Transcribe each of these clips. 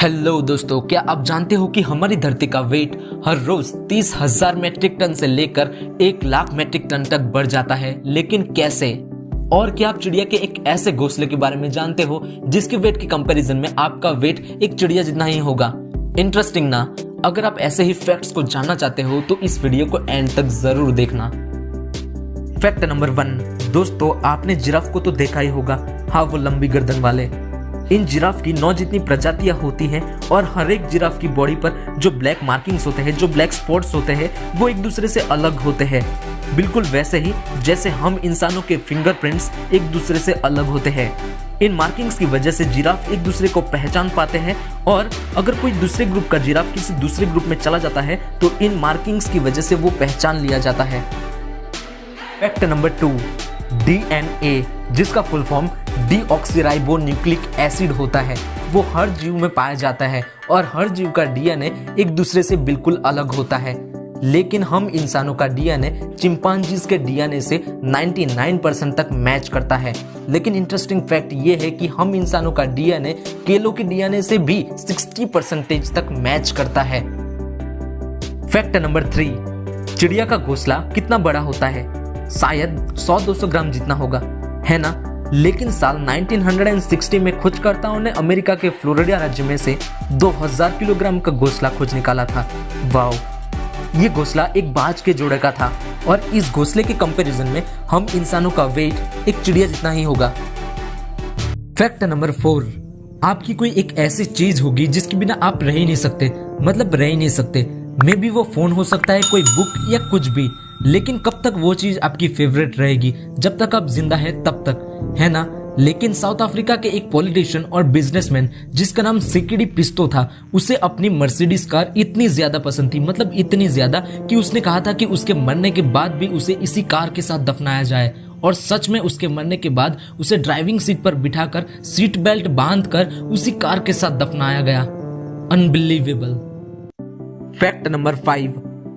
Hello दोस्तों, क्या आप जानते हो कि हमारी धरती का वेट हर रोज 30,000 मैट्रिक टन से लेकर 1,00,000 मैट्रिक टन तक बढ़ जाता है। लेकिन कैसे? और क्या आप चिड़िया के एक ऐसे घोंसले के बारे में जानते हो जिसके वेट के कंपैरिजन में आपका वेट एक चिड़िया जितना ही होगा? इंटरेस्टिंग ना? अगर आप ऐसे ही फैक्ट्स को जानना चाहते हो तो इस वीडियो को एंड तक जरूर देखना। फैक्ट नंबर 1, दोस्तों आपने जिराफ को तो देखा ही होगा। हाँ, वो लंबी गर्दन वाले। इन जिराफ की 9 जितनी प्रजातियां होती हैं और हर एक जिराफ की बॉडी पर जो ब्लैक मार्किंग्स होते हैं, जो ब्लैक स्पॉट्स होते हैं, वो एक दूसरे से अलग होते हैं। बिल्कुल वैसे ही जैसे हम इंसानों के फिंगरप्रिंट्स एक दूसरे से अलग होते हैं। इन मार्किंग्स की वजह से जिराफ एक दूसरे को पहचान पाते हैं और अगर कोई दूसरे ग्रुप का जिराफ किसी दूसरे ग्रुप में चला जाता है तो इन मार्किंग्स की वजह से वो पहचान लिया जाता है। फैक्ट नंबर 2, DNA, जिसका full form deoxyribo nucleic acid होता है, वो हर जीव में पाया जाता है और हर जीव का DNA एक दूसरे से बिल्कुल अलग होता है। लेकिन हम इंसानों का DNA चिंपांजीज के DNA से 99% तक मैच करता है। लेकिन इंटरेस्टिंग फैक्ट ये है कि हम इंसानों का DNA केलों के DNA से भी 60% तक मैच करता है। फैक्ट नंबर 3, चिड़िया का घोंसला कितना बड़ा होता है? शायद 100-200 ग्राम जितना होगा, है ना? लेकिन साल 1960 में खोजकर्ताओं ने अमेरिका के फ्लोरिडा राज्य में से 2000 किलोग्राम का घोंसला खोज निकाला था। वाओ! ये घोंसला एक बाज के जोड़े का था और इस घोंसले के कंपैरिजन में हम इंसानों का वेट एक चिड़िया जितना ही होगा। फैक्ट नंबर 4, आपकी कोई एक ऐसी चीज होगी जिसके बिना आप रह ही नहीं सकते, मतलब रह ही नहीं सकते। मे बी वो फोन हो सकता है, कोई बुक या कुछ भी। लेकिन कब तक वो चीज आपकी फेवरेट रहेगी? जब तक आप जिंदा है तब तक, है ना? लेकिन साउथ अफ्रीका के एक पॉलिटिशियन और बिजनेसमैन जिसका नाम सिकिडी पिस्टो था, उसे अपनी मर्सिडीज कार इतनी ज्यादा पसंद थी, मतलब इतनी ज्यादा कि उसने कहा था कि उसके मरने के बाद भी उसे इसी कार के साथ दफनाया जाए। और सच में उसके मरने के बाद उसे ड्राइविंग सीट पर बिठाकर सीट बेल्ट बांधकर उसी कार के साथ दफनाया गया। Unbelievable. Fact number 5,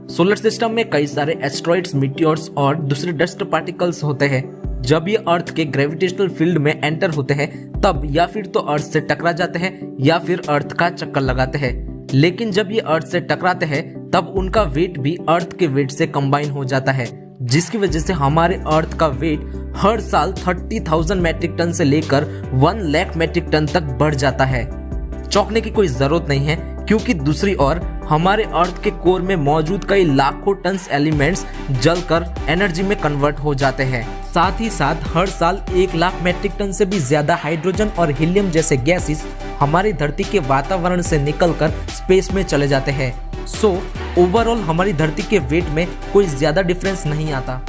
solar system में कई सारे एस्ट्रॉइड्स, मीटियोर्स और दूसरे डस्ट पार्टिकल्स होते हैं। जब ये अर्थ के ग्रेविटेशनल फील्ड में एंटर होते हैं तब या फिर तो अर्थ से टकरा जाते हैं या फिर अर्थ का चक्कर लगाते हैं। लेकिन जब ये अर्थ से टकराते हैं तब उनका वेट भी अर्थ के वेट से कंबाइन हो जाता है, जिसकी वजह से हमारे अर्थ का वेट हर साल 30,000 मैट्रिक टन से लेकर 1,00,000 मैट्रिक टन तक बढ़ जाता है। चौंकने की कोई जरूरत नहीं है, क्योंकि दूसरी ओर हमारे अर्थ के कोर में मौजूद कई लाखों टन एलिमेंट्स जलकर एनर्जी में कन्वर्ट हो जाते हैं। साथ ही साथ हर साल 1,00,000 मैट्रिक टन से भी ज्यादा हाइड्रोजन और हीलियम जैसे गैसेस हमारी धरती के वातावरण से निकलकर स्पेस में चले जाते हैं। सो ओवरऑल हमारी धरती के वेट में कोई ज्यादा डिफरेंस नहीं आता।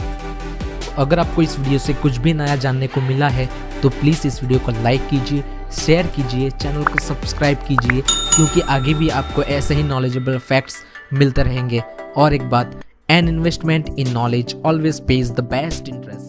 अगर आपको इस वीडियो से कुछ भी नया जानने को मिला है तो प्लीज इस वीडियो को लाइक कीजिए, शेयर कीजिए, चैनल को सब्सक्राइब कीजिए, क्योंकि आगे भी आपको ऐसे ही नॉलेजेबल फैक्ट्स मिलते रहेंगे। और एक बात, an investment in knowledge always page the best interest.